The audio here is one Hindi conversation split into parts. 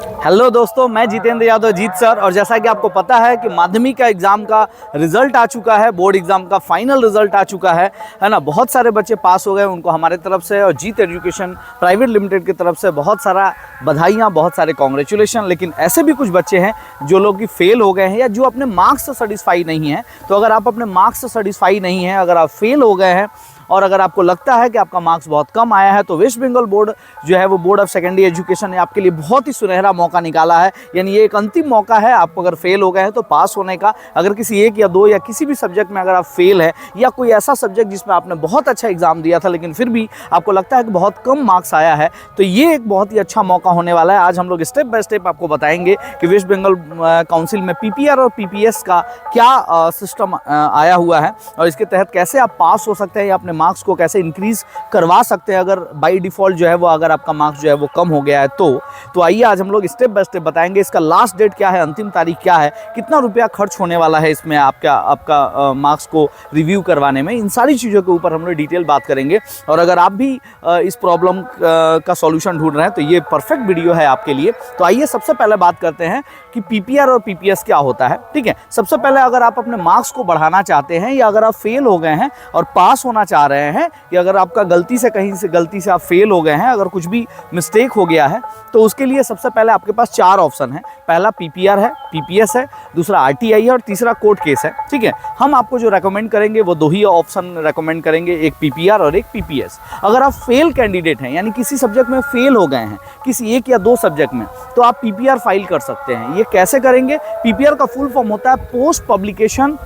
हेलो दोस्तों, मैं जितेंद्र यादव जीत सर। और जैसा कि आपको पता है कि माध्यमिक का एग्ज़ाम का रिजल्ट आ चुका है, बोर्ड एग्ज़ाम का फाइनल रिजल्ट आ चुका है ना। बहुत सारे बच्चे पास हो गए, उनको हमारे तरफ से और जीत एजुकेशन प्राइवेट लिमिटेड की तरफ से बहुत सारा बधाइयाँ, बहुत सारे कॉन्ग्रेचुलेशन। लेकिन ऐसे भी कुछ बच्चे हैं जो लोग कि फेल हो गए हैं या जो अपने मार्क्स से सेटिस्फाई नहीं हैं। तो अगर आप अपने मार्क्स से सेटिस्फाई नहीं हैं, अगर आप फेल हो गए हैं और अगर आपको लगता है कि आपका मार्क्स बहुत कम आया है, तो वेस्ट बंगाल बोर्ड जो है वो बोर्ड ऑफ सेकेंडरी एजुकेशन ने आपके लिए बहुत ही सुनहरा मौका निकाला है। यानी ये एक अंतिम मौका है आपको, अगर फेल हो गए हैं तो पास होने का। अगर किसी एक या दो या किसी भी सब्जेक्ट में अगर आप फेल है, या कोई ऐसा सब्जेक्ट जिसमें आपने बहुत अच्छा एग्जाम दिया था लेकिन फिर भी आपको लगता है कि बहुत कम मार्क्स आया है, तो ये एक बहुत ही अच्छा मौका होने वाला है। आज हम लोग स्टेप बाय स्टेप आपको बताएंगे कि वेस्ट बंगाल काउंसिल में पीपीआर और पीपीएस का क्या सिस्टम आया हुआ है और इसके तहत कैसे आप पास हो सकते हैं या अपने मार्क्स को कैसे इंक्रीज करवा सकते हैं अगर बाय डिफ़ॉल्ट जो है वो अगर आपका मार्क्स जो है वो कम हो गया है। तो आइए आज हम लोग स्टेप बाय स्टेप बताएंगे इसका लास्ट डेट क्या है, अंतिम तारीख क्या है, कितना रुपया खर्च होने वाला है इसमें आपका मार्क्स को रिव्यू करवाने में। इन सारी चीज़ों के ऊपर हम लोग डिटेल बात करेंगे। और अगर आप भी इस प्रॉब्लम का सॉल्यूशन ढूंढ रहे हैं तो ये परफेक्ट वीडियो है आपके लिए। तो आइए सबसे पहले बात करते हैं कि पीपीआर और पीपीएस क्या होता है। ठीक है, सबसे पहले अगर आप अपने मार्क्स को बढ़ाना चाहते हैं या अगर आप फेल हो गए हैं और पास होना चाह रहे हैं, कि अगर आपका गलती से आप फेल हो गए हैं, अगर कुछ भी मिस्टेक हो गया है, तो उसके लिए सबसे पहले आपके पास 4 ऑप्शन है। पहला पीपीआर है, पीपीएस है, दूसरा आरटीआई है और तीसरा कोर्ट केस है। ठीक है, हम आपको जो रेकमेंड करेंगे वो 2 ही ऑप्शन रेकमेंड करेंगे, एक पीपीआर और एक पीपीएस। अगर आप फेल कैंडिडेट हैं, यानी किसी सब्जेक्ट में फेल हो गए हैं, किसी एक या 2 सब्जेक्ट में, तो आप पीपीआर फाइल कर सकते हैं। ये कैसे करेंगे? पीपीआर का फुल फॉर्म होता है पोस्ट पब्लिकेशन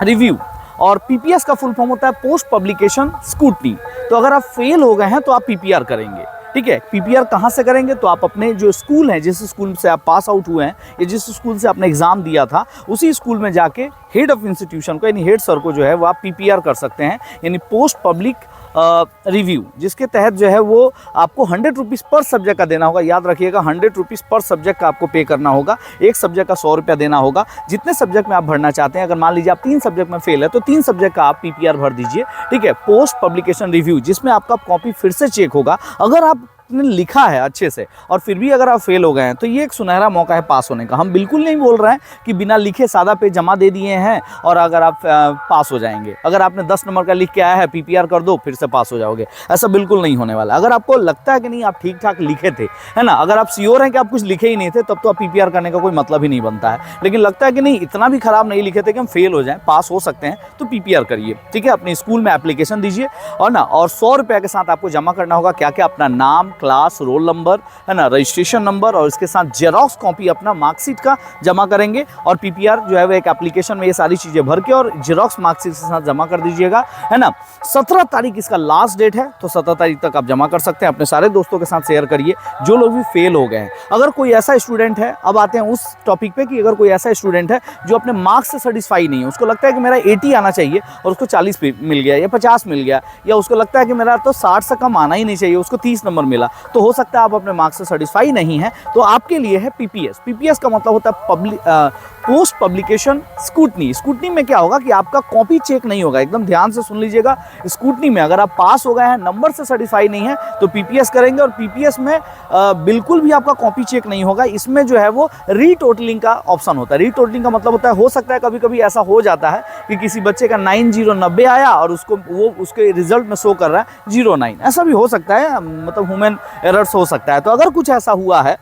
रिव्यू और पीपीएस का फुल फॉर्म होता है पोस्ट पब्लिकेशन स्क्रूटनी। तो अगर आप फेल हो गए हैं तो आप पीपीआर करेंगे। ठीक है, पीपीआर कहाँ से करेंगे? तो आप अपने जो स्कूल हैं, जिस स्कूल से आप पास आउट हुए हैं या जिस स्कूल से आपने एग्जाम दिया था, उसी स्कूल में जाके हेड ऑफ इंस्टीट्यूशन को यानी हेड सर को जो है वो आप पीपीआर कर सकते हैं, यानी पोस्ट पब्लिक रिव्यू, जिसके तहत जो है वो आपको 100 रुपीज़ पर सब्जेक्ट का देना होगा। याद रखिएगा, 100 रुपीज़ पर सब्जेक्ट का आपको पे करना होगा। एक सब्जेक्ट का 100 रुपया देना होगा। जितने सब्जेक्ट में आप भरना चाहते हैं, अगर मान लीजिए आप 3 सब्जेक्ट में फेल है तो 3 सब्जेक्ट का आप पीपीआर भर दीजिए। ठीक है, पोस्ट पब्लिकेशन रिव्यू, जिसमें आपका कॉपी फिर से चेक होगा। अगर आप ने लिखा है अच्छे से और फिर भी अगर आप फेल हो गए हैं तो ये एक सुनहरा मौका है पास होने का। हम बिल्कुल नहीं बोल रहे हैं कि बिना लिखे सादा पे जमा दे दिए हैं और अगर आप पास हो जाएंगे। अगर आपने 10 नंबर का लिख के आया है, पीपीआर कर दो फिर से पास हो जाओगे, ऐसा बिल्कुल नहीं होने वाला। अगर आपको लगता है कि नहीं आप ठीक ठाक लिखे थे, है ना, अगर आप श्योर हैं कि आप कुछ लिखे ही नहीं थे, तब तो आप पीपीआर करने का कोई मतलब ही नहीं बनता है। लेकिन लगता है कि नहीं इतना भी खराब नहीं लिखे थे कि हम फेल हो जाएं, पास हो सकते हैं, तो पीपीआर करिए। ठीक है, अपने स्कूल में एप्लीकेशन दीजिए और 100 रुपये के साथ आपको जमा करना होगा क्या क्या? अपना नाम, क्लास, रोल नंबर, है ना, रजिस्ट्रेशन नंबर और इसके साथ जेरॉक्स कॉपी अपना मार्कशीट का जमा करेंगे। और पीपीआर जो है वो एक एप्लीकेशन में ये सारी चीजें भर के और जेरॉक्स मार्कशीट के साथ जमा कर दीजिएगा, है ना। 17 तारीख इसका लास्ट डेट है, तो 17 तारीख तक आप जमा कर सकते हैं। अपने सारे दोस्तों के साथ शेयर करिए जो लोग भी फेल हो गए हैं। अगर कोई ऐसा स्टूडेंट है, अब आते हैं उस टॉपिक पे कि अगर कोई ऐसा स्टूडेंट है जो अपने मार्क्स से सेटिस्फाई नहीं है, उसको लगता है कि मेरा 80 आना चाहिए और उसको 40 मिल गया या 50 मिल गया, या उसको लगता है कि मेरा तो 60 से कम आना ही नहीं चाहिए, उसको 30 नंबर मिला, तो हो सकता है आप अपने मार्क्स से सेटिस्फाई नहीं है, तो आपके लिए है पीपीएस। पीपीएस का मतलब होता है पोस्ट पब्लिकेशन स्क्रूटनी। स्क्रूटनी में क्या होगा कि आपका कॉपी चेक नहीं होगा। एकदम ध्यान से सुन लीजिएगा, स्क्रूटनी में अगर आप पास हो गए हैं, नंबर से सेटिस्फाई नहीं है, तो पीपीएस करेंगे। और पीपीएस में बिल्कुल भी आपका कॉपी चेक नहीं होगा। इसमें जो है वो रीटोटलिंग का ऑप्शन होता है। रीटोटलिंग का मतलब होता है, हो सकता है कभी कभी ऐसा हो जाता है कि किसी बच्चे का 90 आया और उसके रिजल्ट में शो कर रहा है 09, ऐसा भी हो सकता है, मतलब ह्यूमन एरर्स हो सकता है। तो अगर कुछ ऐसा हुआ है,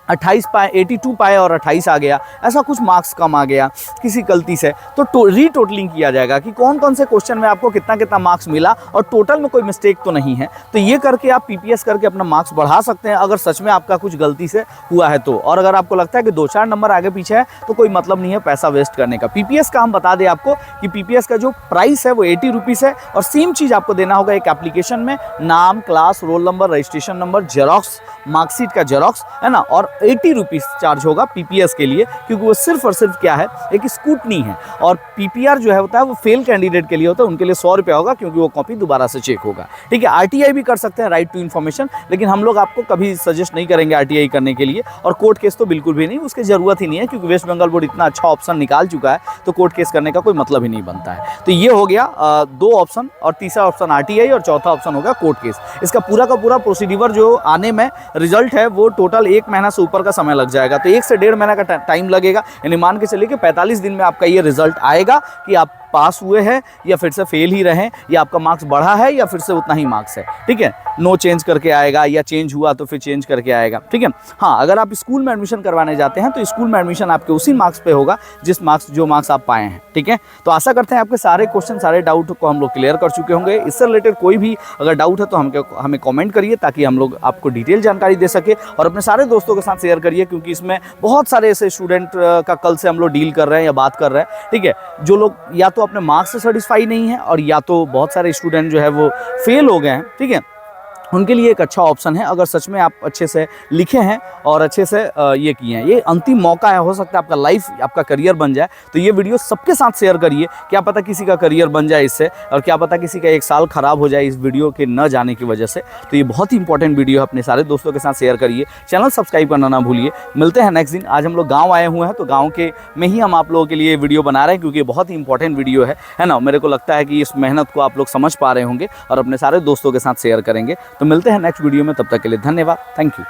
28 पाए, 82 पाए और 28 आ गया, ऐसा कुछ मार्क्स कम आ गया किसी गलती से, तो रीटोटलिंग किया जाएगा कि कौन कौन से क्वेश्चन में आपको कितना कितना मार्क्स मिला और टोटल में कोई मिस्टेक तो नहीं है। तो ये करके आप पीपीएस करके अपना मार्क्स बढ़ा सकते हैं अगर सच में आपका कुछ गलती से हुआ है तो। और अगर आपको लगता है कि 2-4 नंबर आगे पीछे है तो कोई मतलब नहीं है पैसा वेस्ट करने का। पीपीएस का हम बता दें आपको कि पीपीएस का जो प्राइस है वो 80 रुपीज़ है और सेम चीज़ आपको देना होगा एक एप्लीकेशन में, नाम, class, roll number, registration number, xerox, marksheet का जेरॉक्स, है ना, और 80 रुपीज़ चार्ज होगा पीपीएस के लिए, क्योंकि वो सिर्फ और सिर्फ क्या है, एक स्कूटनी है। और पीपीआर जो है होता है वो फेल कैंडिडेट के लिए होता है, उनके लिए 100 रुपये होगा, क्योंकि वो कॉपी दोबारा से चेक होगा। ठीक है, आरटीआई भी कर सकते हैं, राइट टू इन्फॉर्मेशन, लेकिन हम लोग आपको कभी सजेस्ट नहीं करेंगे आरटीआई करने के लिए। और कोर्ट केस तो बिल्कुल भी नहीं, उसकी ज़रूरत ही नहीं है, क्योंकि वेस्ट बंगाल बोर्ड इतना अच्छा ऑप्शन निकाल चुका है, तो कोर्ट केस करने का कोई मतलब ही नहीं बनता है। तो ये हो गया 2 ऑप्शन, और तीसरा ऑप्शन आरटीआई, और चौथा ऑप्शन होगा कोर्ट केस। इसका पूरा का पूरा प्रोसीड्यूर जो आने में रिजल्ट है वो टोटल 1 महीना से ऊपर का समय लग जाएगा। तो 1 से 1.5 महीना का टाइम लगेगा, यानी मान के चलिए कि 45 दिन में आपका ये रिजल्ट आएगा कि आप पास हुए हैं या फिर से फेल ही रहे, या आपका मार्क्स बढ़ा है या फिर से उतना ही मार्क्स है। ठीक है, नो चेंज करके आएगा, या चेंज हुआ तो फिर चेंज करके आएगा। ठीक है, हाँ, अगर आप स्कूल में एडमिशन करवाने जाते हैं तो स्कूल में एडमिशन आपके उसी मार्क्स पे होगा जो मार्क्स आप पाए हैं। ठीक है, तो आशा करते हैं आपके सारे क्वेश्चन, सारे डाउट को हम लोग क्लियर कर चुके होंगे। इससे रिलेटेड कोई भी अगर डाउट है तो हमें कॉमेंट करिए, ताकि हम लोग आपको डिटेल जानकारी दे सके, और अपने सारे दोस्तों के साथ शेयर करिए, क्योंकि इसमें बहुत सारे ऐसे स्टूडेंट का कल से हम लोग डील कर रहे हैं या बात कर रहे हैं। ठीक है, जो लोग या तो अपने मार्क्स से सेटिस्फाई नहीं है, और या तो बहुत सारे स्टूडेंट जो है वो फेल हो गए हैं। ठीक है, उनके लिए एक अच्छा ऑप्शन है, अगर सच में आप अच्छे से लिखे हैं और अच्छे से ये किए हैं। ये अंतिम मौका है, हो सकता है आपका लाइफ, आपका करियर बन जाए। तो ये वीडियो सबके साथ शेयर करिए, क्या पता किसी का करियर बन जाए इससे, और क्या पता किसी का 1 साल खराब हो जाए इस वीडियो के न जाने की वजह से। तो ये बहुत ही इंपॉर्टेंट वीडियो है, अपने सारे दोस्तों के साथ शेयर करिए, चैनल सब्सक्राइब करना ना भूलिए। मिलते हैं नेक्स्ट दिन। आज हम लोग गाँव आए हुए हैं, तो गाँव के में ही हम आप लोगों के लिए वीडियो बना रहे हैं, क्योंकि ये बहुत ही इंपॉर्टेंट वीडियो है ना। मेरे को लगता है कि इस मेहनत को आप लोग समझ पा रहे होंगे और अपने सारे दोस्तों के साथ शेयर करेंगे। तो मिलते हैं नेक्स्ट वीडियो में, तब तक के लिए धन्यवाद, थैंक यू।